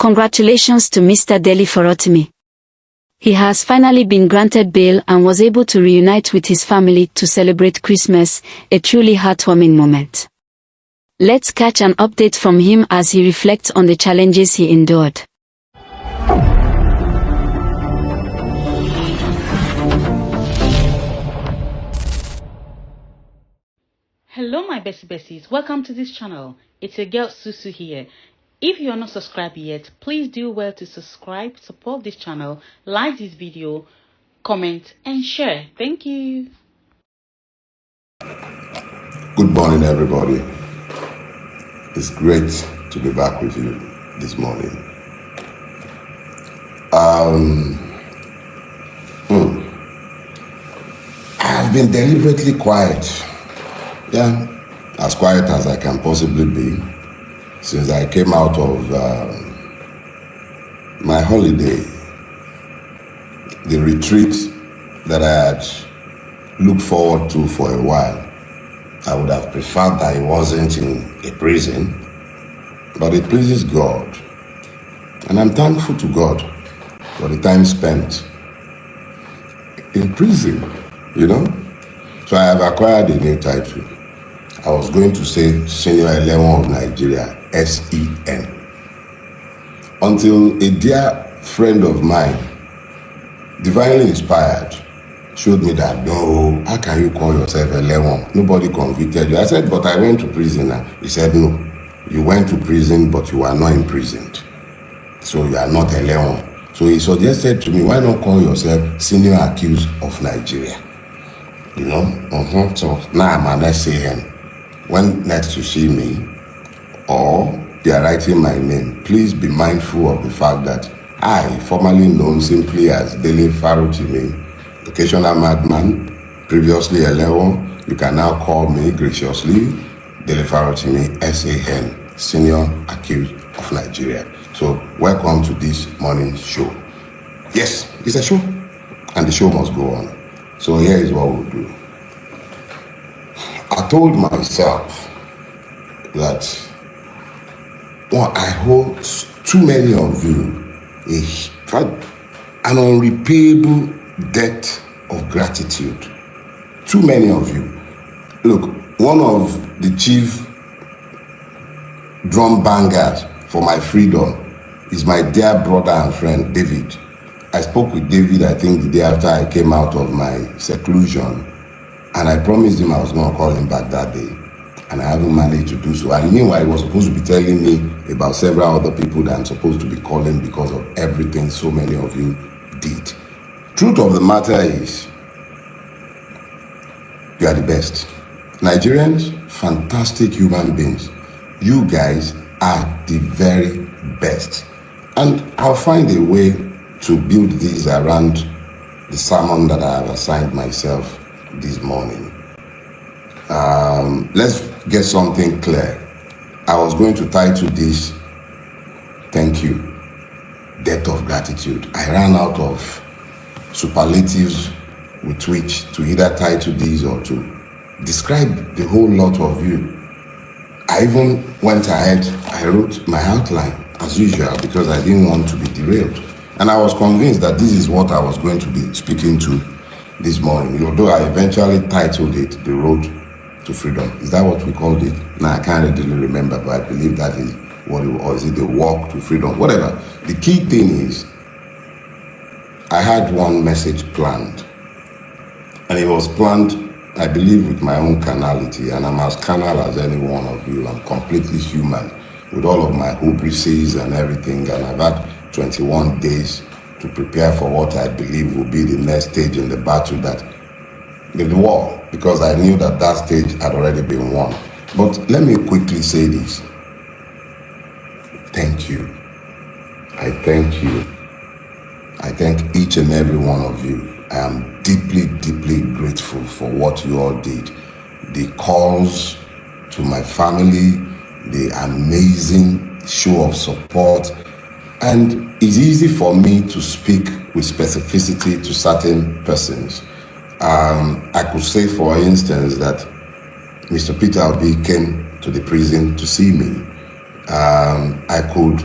Congratulations to Mr. Dele Farotimi. He has finally been granted bail and was able to reunite with his family to celebrate Christmas, a truly heartwarming moment. Let's catch an update from him as he reflects on the challenges he endured. Hello my bessies, welcome to this channel. It's your girl Susu here. If you are not subscribed yet, please do well to subscribe, support this channel, like this video, comment and share. Thank you. Good morning everybody. It's great to be back with you this morning. I've been deliberately quiet. Yeah, as quiet as I can possibly be since I came out of my holiday, the retreat that I had looked forward to for a while. I would have preferred that it wasn't in a prison, but it pleases God. And I'm thankful to God for the time spent in prison, you know. So I have acquired a new title. I was going to say Senior 11 of Nigeria, SEN. Until a dear friend of mine, divinely inspired, showed me that, no, how can you call yourself 11? Nobody convicted you. I said, but I went to prison. He said, no, you went to prison, but you are not imprisoned. So you are not 11. So he suggested to me, why not call yourself Senior Accused of Nigeria? You know? So now I'm an SEN. When next you see me or they are writing my name, please be mindful of the fact that I, formerly known simply as Dele Farotimi, occasional madman, previously 11, you can now call me graciously Dele Farotimi, SAN, Senior Accused of Nigeria. So welcome to this morning's show. Yes, it's a show and the show must go on. So here is what we'll do. I told myself that, well, I hold too many of you an unrepayable debt of gratitude. Too many of you. Look, one of the chief drum bangers for my freedom is my dear brother and friend, David. I spoke with David, I think, the day after I came out of my seclusion. And I promised him I was going to call him back that day. And I haven't managed to do so. And meanwhile, he was supposed to be telling me about several other people that I'm supposed to be calling because of everything so many of you did. Truth of the matter is, you are the best. Nigerians, fantastic human beings. You guys are the very best. And I'll find a way to build these around the sermon that I have assigned myself this morning. Let's get something clear. I was going to title this, Thank You, Debt of Gratitude. I ran out of superlatives with which to either title this or to describe the whole lot of you. I even went ahead, I wrote my outline as usual because I didn't want to be derailed. And I was convinced that this is what I was going to be speaking to this morning, although I eventually titled it The Road to Freedom. Is that what we called it? Now I can't really remember, but I believe that is what it was. Or is it The Walk to Freedom? Whatever. The key thing is, I had one message planned. And it was planned, I believe, with my own carnality. And I'm as carnal as any one of you. I'm completely human with all of my hybrises and everything. And I've had 21 days to prepare for what I believe will be the next stage in the battle, that the war, because I knew that that stage had already been won. But let me quickly say this. Thank you. I thank you. I thank each and every one of you. I am deeply, deeply grateful for what you all did. The calls to my family, the amazing show of support, and it's easy for me to speak with specificity to certain persons. I could say, for instance, that Mr. Peter Obi came to the prison to see me. I could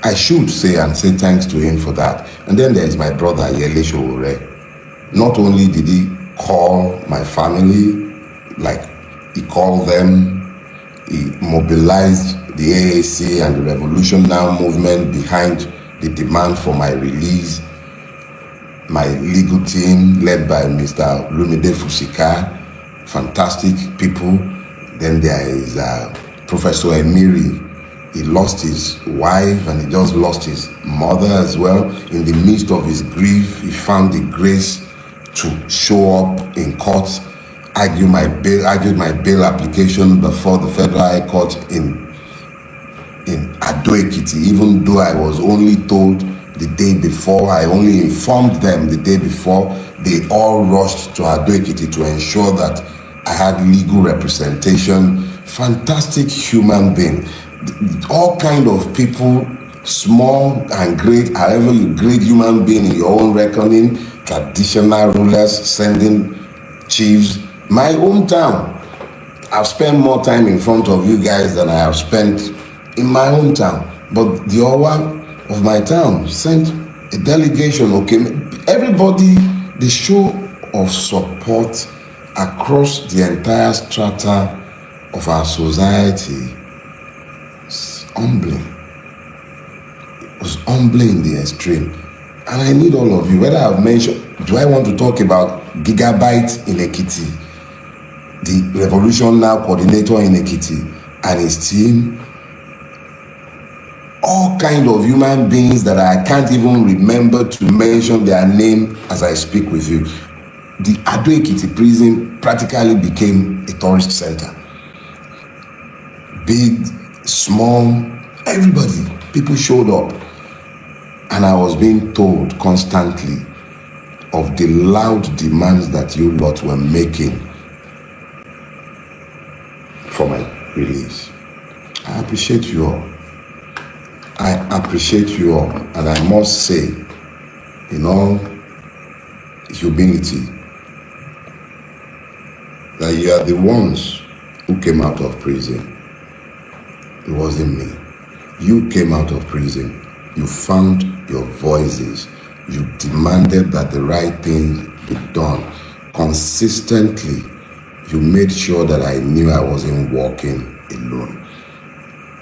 I should say and say thanks to him for that. And then there is my brother Yele Showore. Not only did he call my family, like he called them, he mobilized the AAC and the Revolution Now movement behind the demand for my release. My legal team led by Mr. Lumide Fusika, fantastic people. Then there is Professor Emiri. He lost his wife and he just lost his mother as well. In the midst of his grief, he found the grace to show up in court, argued my bail application before the Federal High Court in Ado Ekiti, even though I was only told the day before. I only informed them the day before. They all rushed to Ado Ekiti to ensure that I had legal representation. Fantastic human being. All kind of people, small and great, however you grade human being in your own reckoning, traditional rulers, sending chiefs. My hometown, I've spent more time in front of you guys than I have spent in my hometown. But the Owa of my town sent a delegation, okay? Everybody, the show of support across the entire strata of our society is humbling. It was humbling in the extreme. And I need all of you, whether I've mentioned, do I want to talk about Gigabyte in Ekiti, the Revolution Now coordinator in Ekiti, and his team, all kind of human beings that I can't even remember to mention their name as I speak with you. The Ado Ekiti prison practically became a tourist center. Big, small, everybody, people showed up. And I was being told constantly of the loud demands that you lot were making for my release. I appreciate you all. I appreciate you all. And I must say, in all humility, that you are the ones who came out of prison. It wasn't me. You came out of prison. You found your voices. You demanded that the right thing be done. Consistently, you made sure that I knew I wasn't walking alone.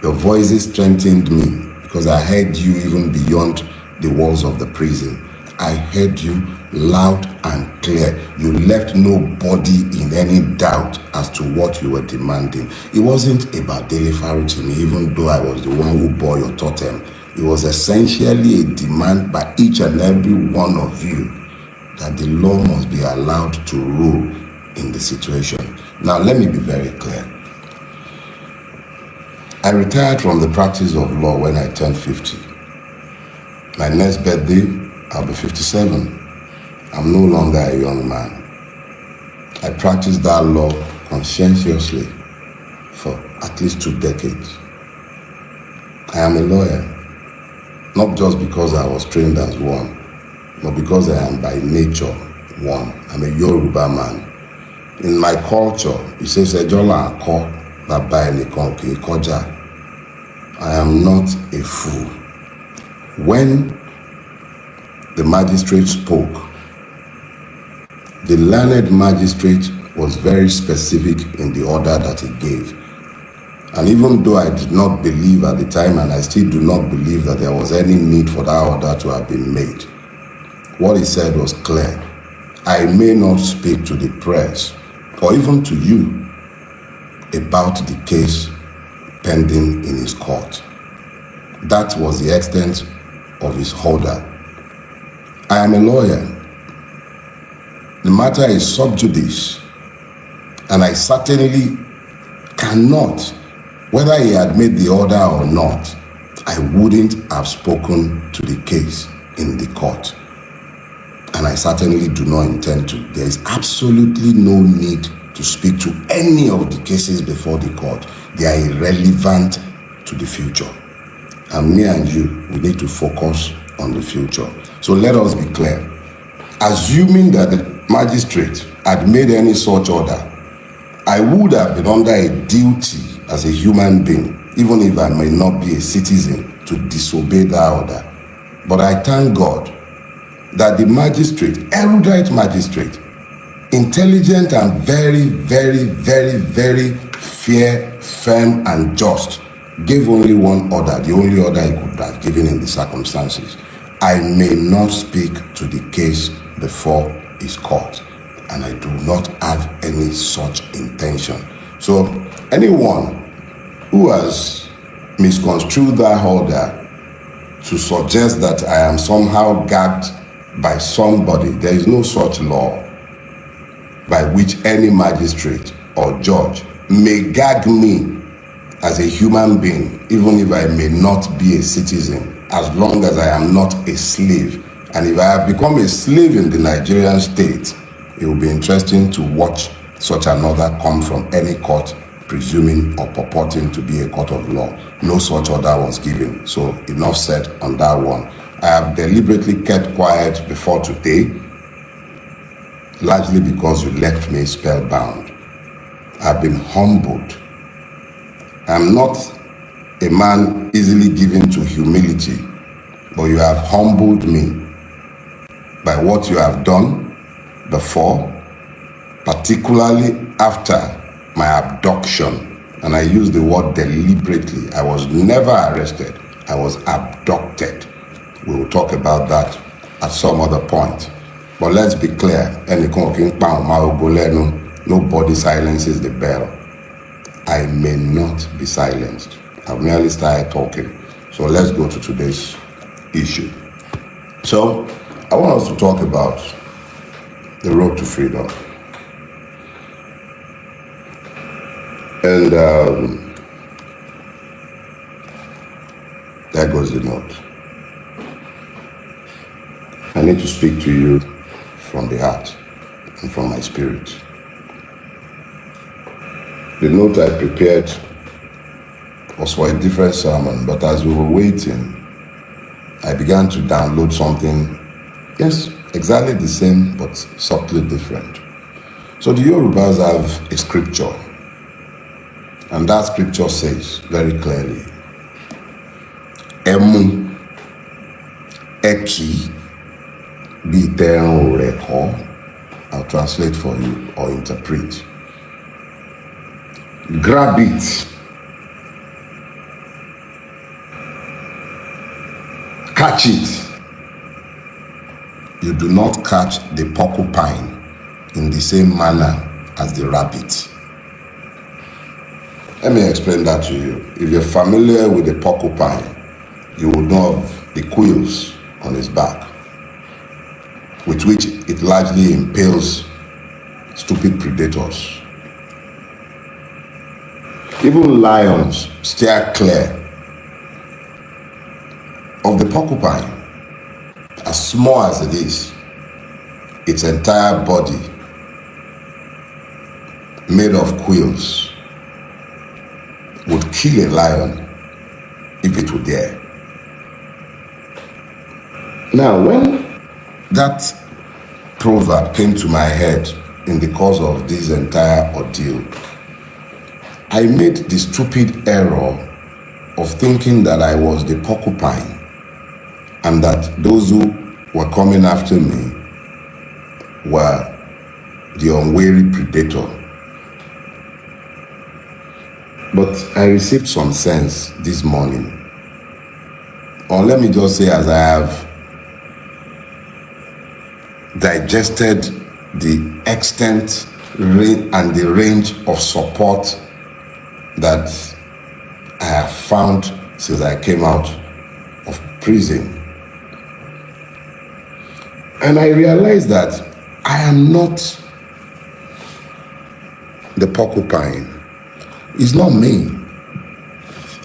Your voices strengthened me because I heard you even beyond the walls of the prison. I heard you loud and clear. You left nobody in any doubt as to what you were demanding. It wasn't about Dele Farotimi, even though I was the one who bore your totem. It was essentially a demand by each and every one of you that the law must be allowed to rule in the situation. Now, let me be very clear. I retired from the practice of law when I turned 50. My next birthday, I'll be 57. I'm no longer a young man. I practiced that law conscientiously for at least 2 decades. I am a lawyer. Not just because I was trained as one, but because I am by nature one. I'm a Yoruba man. In my culture, it says, I am not a fool. When the magistrate spoke, the learned magistrate was very specific in the order that he gave. And even though I did not believe at the time, and I still do not believe that there was any need for that order to have been made, what he said was clear. I may not speak to the press or even to you about the case pending in his court. That was the extent of his order. I am a lawyer. The matter is sub judice, and I certainly cannot, whether he had made the order or not, I wouldn't have spoken to the case in the court. And I certainly do not intend to. There is absolutely no need to speak to any of the cases before the court. They are irrelevant to the future. And me and you, we need to focus on the future. So let us be clear. Assuming that the magistrate had made any such order, I would have been under a duty as a human being, even if I may not be a citizen, to disobey that order. But I thank God that the magistrate, erudite magistrate, intelligent and very, very, very, very fair, firm and just, gave only one order, the only order he could have given in the circumstances. I may not speak to the case before his court, and I do not have any such intention. So anyone who has misconstrued that order to suggest that I am somehow gagged by somebody, there is no such law by which any magistrate or judge may gag me as a human being, even if I may not be a citizen, as long as I am not a slave. And if I have become a slave in the Nigerian state, it will be interesting to watch such an order come from any court presuming or purporting to be a court of law. No such order was given. So enough said on that one. I have deliberately kept quiet before today, largely because you left me spellbound. I've been humbled. I'm not a man easily given to humility, but you have humbled me by what you have done before, particularly after my abduction. And I use the word deliberately. I was never arrested. I was abducted. We will talk about that at some other point. But let's be clear, nobody silences the bell. I may not be silenced. I've merely started talking. So let's go to today's issue. So I want us to talk about the road to freedom. And there goes the note. I need to speak to you from the heart and from my spirit. The note I prepared was for a different sermon, but as we were waiting, I began to download something, yes, exactly the same, but subtly different. So the Yorubas have a scripture, and that scripture says very clearly, Emu, Eki, Biten Oreko. I'll translate for you or interpret. Grab it. Catch it. You do not catch the porcupine in the same manner as the rabbit. Let me explain that to you. If you're familiar with the porcupine, you will know of the quills on its back, with which it largely impales stupid predators. Even lions steer clear of the porcupine. As small as it is, its entire body made of quills would kill a lion if it would dare. Now, when that proverb came to my head in the course of this entire ordeal, I made the stupid error of thinking that I was the porcupine and that those who were coming after me were the unwary predator. But I received some sense this morning. Or let me just say, as I have digested the extent and the range of support that I have found since I came out of prison. And I realized that I am not the porcupine. It's not me.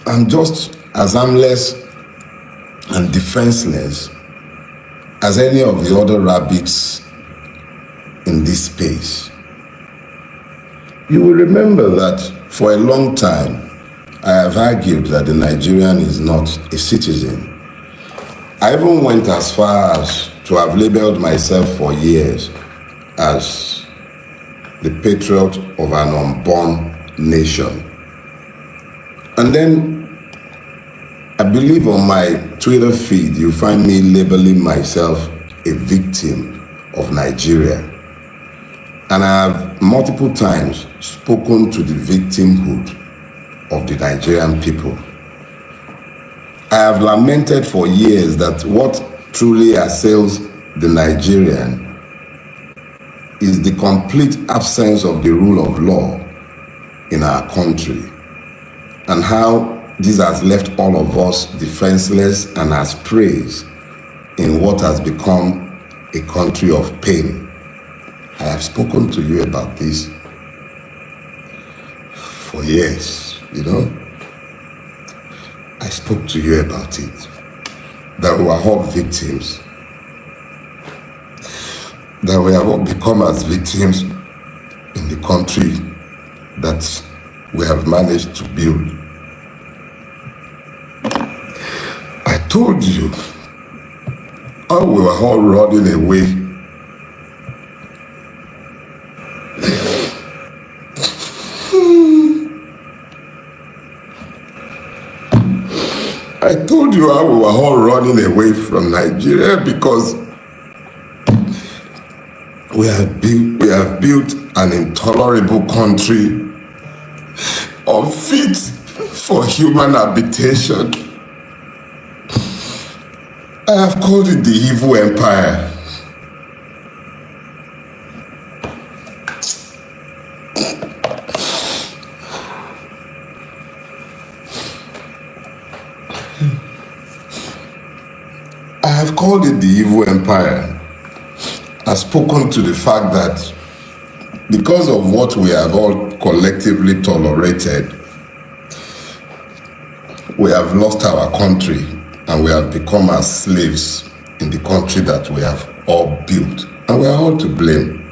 I'm just as harmless and defenseless as any of the other rabbits in this space. You will remember that for a long time, I have argued that the Nigerian is not a citizen. I even went as far as to have labeled myself for years as the patriot of an unborn nation. And then I believe on my Twitter feed, you find me labeling myself a victim of Nigeria. And I have multiple times spoken to the victimhood of the Nigerian people. I have lamented for years that what truly assails the Nigerian is the complete absence of the rule of law in our country, and how this has left all of us defenseless and as praise in what has become a country of pain. I have spoken to you about this for years, you know. I spoke to you about it, that we are all victims, that we have all become as victims in the country that we have managed to build. I told you how we were all running away. I told you how we were all running away from Nigeria because we have built an intolerable country unfit for human habitation. I have called it the evil empire. I have called it the evil empire. I've spoken to the fact that because of what we have all collectively tolerated, we have lost our country and we have become as slaves in the country that we have all built. And we are all to blame.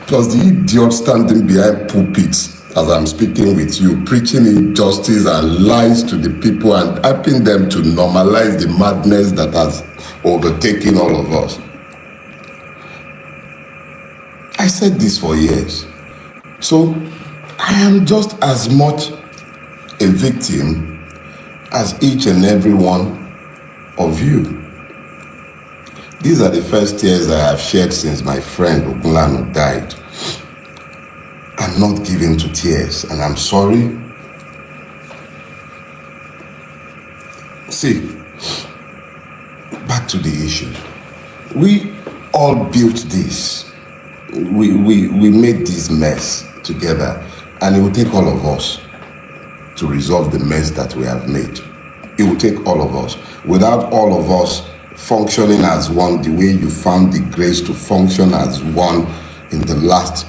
Plus the idiot standing behind pulpits as I'm speaking with you, preaching injustice and lies to the people and helping them to normalize the madness that has overtaken all of us. I said this for years. So I am just as much a victim as each and every one of you. These are the first tears I have shed since my friend Ogunlanu died. I'm not given to tears, and I'm sorry. See, back to the issue. We all built this. We made this mess together, and it will take all of us to resolve the mess that we have made. It will take all of us. Without all of us functioning as one, the way you found the grace to function as one in the last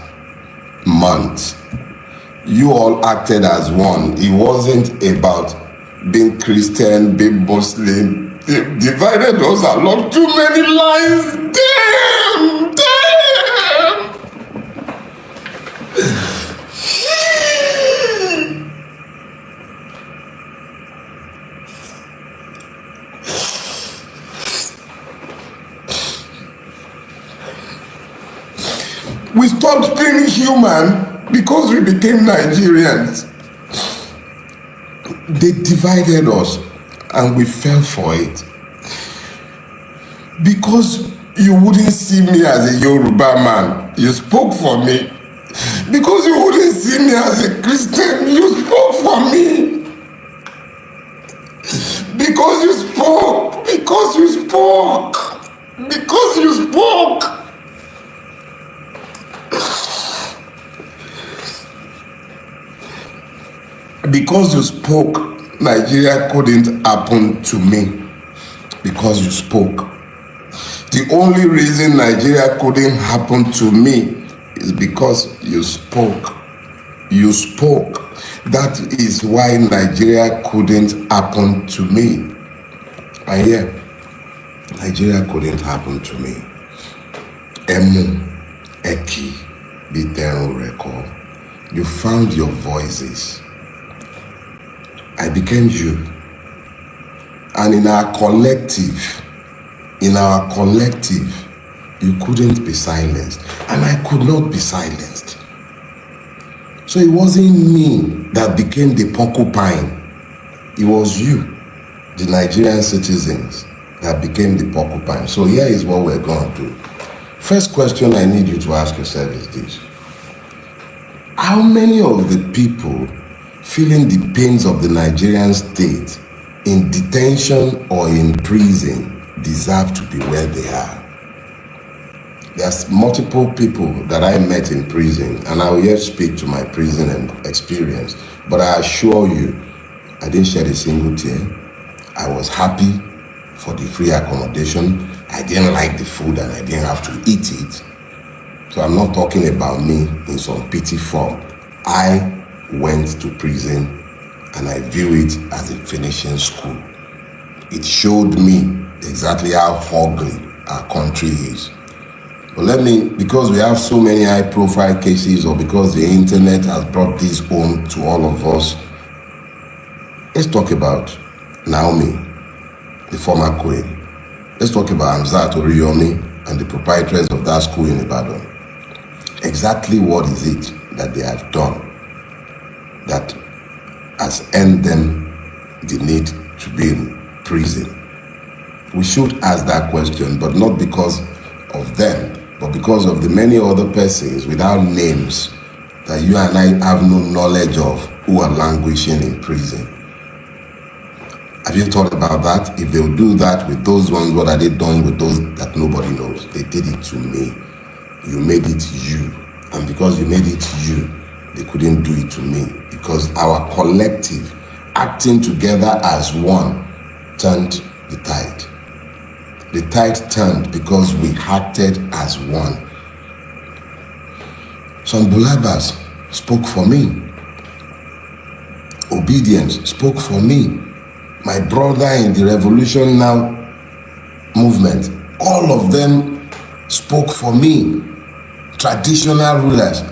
month, you all acted as one. It wasn't about being Christian, being Muslim. They divided us along too many lines. Damn! We stopped being human because we became Nigerians. They divided us and we fell for it. Because you wouldn't see me as a Yoruba man, you spoke for me. Because you wouldn't see me as a Christian, you spoke for me. Because you spoke. Because you spoke. Because you spoke. Because you spoke, Nigeria couldn't happen to me. Because you spoke. The only reason Nigeria couldn't happen to me is because you spoke. You spoke. That is why Nigeria couldn't happen to me. And yeah, Nigeria couldn't happen to me. Emu, Eki, Bitenro Record. You found your voices. I became you. And in our collective, you couldn't be silenced. And I could not be silenced. So it wasn't me that became the porcupine. It was you. the Nigerian citizens that became the porcupine. So here is what we're going to do. First question I need you to ask yourself is this. How many of the people feeling the pains of the Nigerian state in detention or in prison deserve to be where they are? There's multiple people that I met in prison, and I will yet speak to my prison experience. But I assure you, I didn't shed a single tear. I was happy for the free accommodation. I didn't like the food and I didn't have to eat it. So I'm not talking about me in some pity form. I went to prison and I view it as a finishing school. It showed me exactly how ugly our country is. But let me, because we have so many high profile cases, or because the internet has brought this home to all of us, let's talk about Naomi, the former queen. Let's talk about Hamzat Oriyomi and the proprietors of that school in Ibadan. Exactly what is it that they have done that has earned them the need to be in prison? We should ask that question, but not because of them, but because of the many other persons without names that you and I have no knowledge of who are languishing in prison. Have you thought about that? If they will do that with those ones, what are they doing with those that nobody knows? They did it to me. You made it you. And because you made it you, they couldn't do it to me. Because our collective acting together as one turned the tide. The tide turned because we acted as one. Some Bulabas spoke for me. Obedience spoke for me. My brother in the Revolution Now movement, all of them spoke for me. Traditional rulers,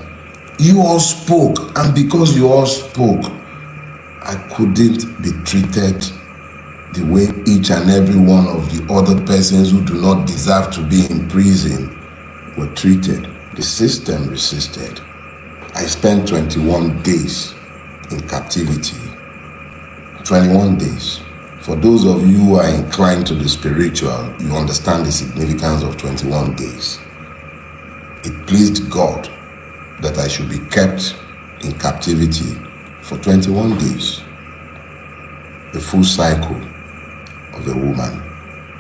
you all spoke, and because you all spoke, I couldn't be treated the way each and every one of the other persons who do not deserve to be in prison were treated. The system resisted. I spent 21 days in captivity. 21 days. For those of you who are inclined to the spiritual, you understand the significance of 21 days. It pleased God that I should be kept in captivity for 21 days. The full cycle of a woman,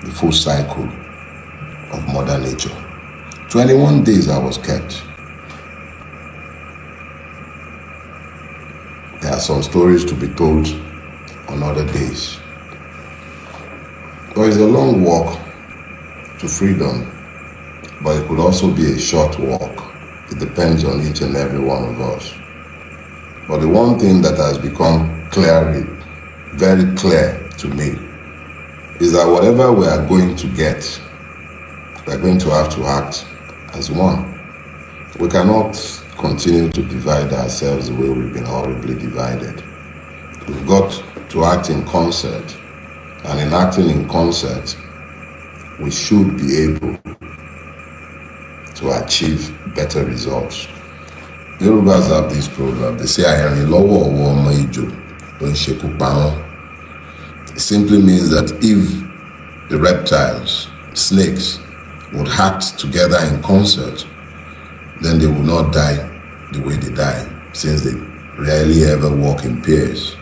the full cycle of Mother Nature. 21 days I was kept. There are some stories to be told on other days. But it's a long walk to freedom, but it could also be a short walk. It depends on each and every one of us. But the one thing that has become very clear to me, is that whatever we are going to get, we are going to have to act as one. We cannot continue to divide ourselves the way we've been horribly divided. We've got to act in concert, and in acting in concert, we should be able to achieve better results. Yorubas have this proverb, they say, it simply means that if the reptiles, snakes, would act together in concert, then they will not die the way they die, since they rarely ever walk in pairs.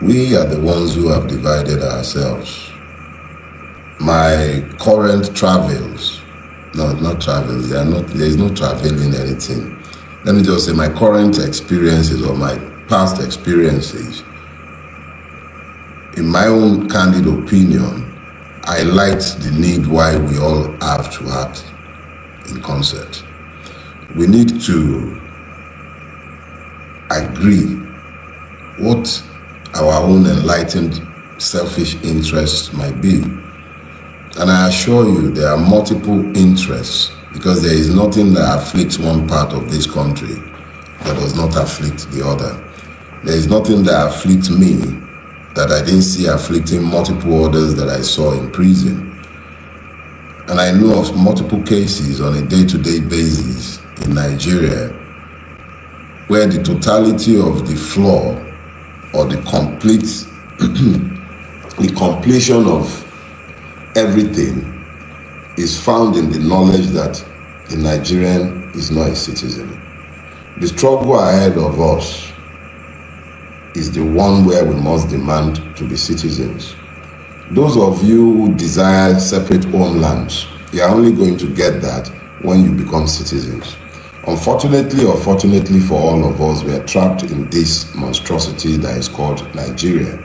We are the ones who have divided ourselves. My current travels, no, not travels, there is no traveling anything. Let me just say my current experiences or my past experiences, in my own candid opinion, highlights the need why we all have to act in concert. We need to agree what our own enlightened selfish interests might be. And I assure you there are multiple interests, because there is nothing that afflicts one part of this country that does not afflict the other. There is nothing that afflicts me that I didn't see afflicting multiple others that I saw in prison. And I know of multiple cases on a day-to-day basis in Nigeria where the totality of the flaw or the complete the completion of everything is found in the knowledge that a Nigerian is not a citizen. The struggle ahead of us is the one where we must demand to be citizens. Those of you who desire separate homelands, you are only going to get that when you become citizens. Unfortunately or fortunately for all of us, we are trapped in this monstrosity that is called Nigeria.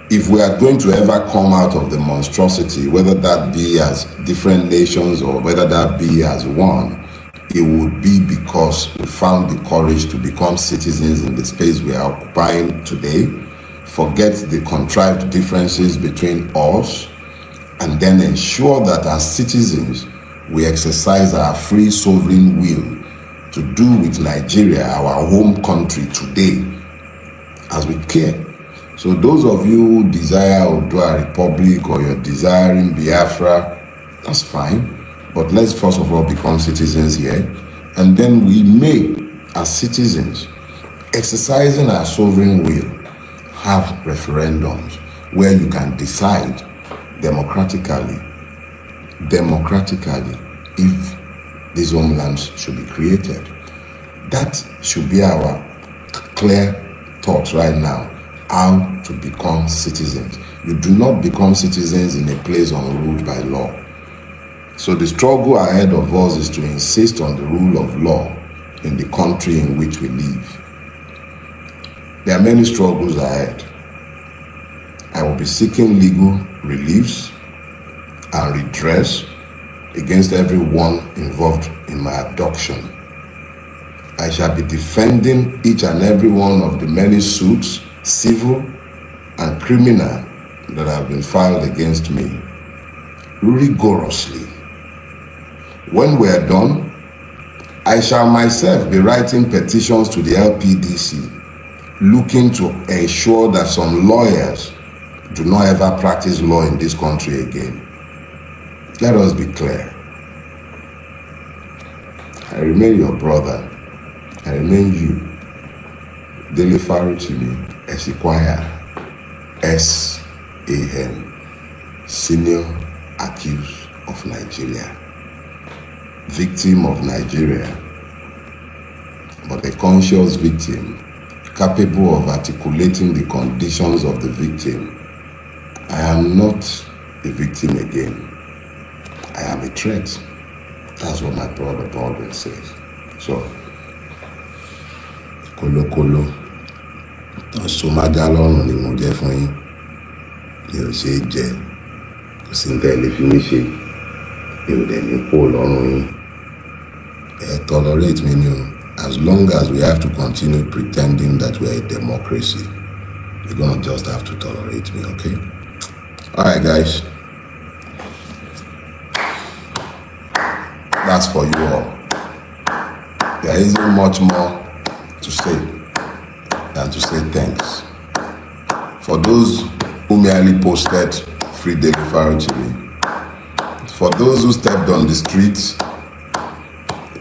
If we are going to ever come out of the monstrosity, whether that be as different nations or whether that be as one, it would be because we found the courage to become citizens in the space we are occupying today, forget the contrived differences between us, and then ensure that as citizens, we exercise our free sovereign will to do with Nigeria, our home country today, as we care. So those of you who desire Odua Republic or you're desiring Biafra, that's fine. But let's first of all become citizens here. And then we may, as citizens, exercising our sovereign will, have referendums where you can decide democratically if these homelands should be created. That should be our clear thoughts right now, how to become citizens. You do not become citizens in a place unruled by law. So the struggle ahead of us is to insist on the rule of law in the country in which we live. There are many struggles ahead. I will be seeking legal reliefs and redress against everyone involved in my abduction. I shall be defending each and every one of the many suits, civil and criminal, that have been filed against me rigorously. When we are done, I shall myself be writing petitions to the LPDC, looking to ensure that some lawyers do not ever practice law in this country again. Let us be clear. I remain your brother. I remain you, Dele Farotimi, Esquire, S.A.N., Senior Accused of Nigeria, victim of Nigeria, but a conscious victim, capable of articulating the conditions of the victim. I am not a victim again. I am a threat. That's what my brother Baldwin says. So, kolo somadalon ni mo jẹ fún yín, mi ò ṣe jẹ, kò sí ní tẹ́lẹ̀ fi mí ṣe, mi ò dẹ̀ ní kó lọ́rùn yín. Tolerate me ni o. As long as we have to continue pretending that we are a democracy, you're gonna just have to tolerate me, okay? All right, guys. That's for you all. There isn't much more to say than to say thanks. For those who merely posted free Dele Farotimi, for those who stepped on the streets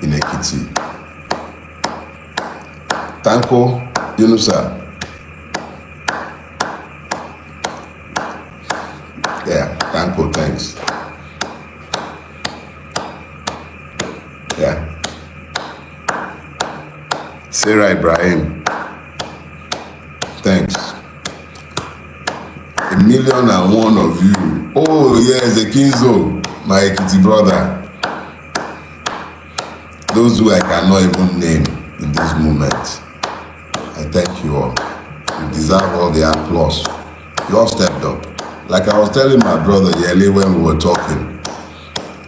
in Ekiti, Tanko Yunusa, yeah, Tanko, thanks. Yeah. Sarah Ibrahim, thanks. 1,000,001 of you. Oh yes, Ekinzo, my Ekiti brother. Those who I cannot even name in this moment, I thank you all. You deserve all the applause. You all stepped up. Like I was telling my brother Yele when we were talking,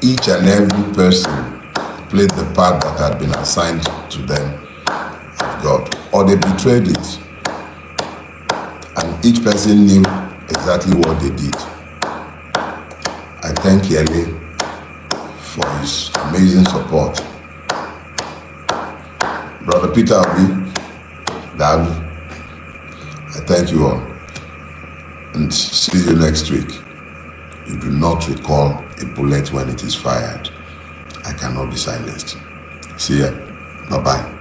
each and every person played the part that had been assigned to them of God, or they betrayed it. And each person knew exactly what they did. I thank Yele for his amazing support. Brother Peter Obi, Dad, I thank you all. And see you next week. You do not recall a bullet when it is fired. I cannot be silenced. See ya. Bye-bye.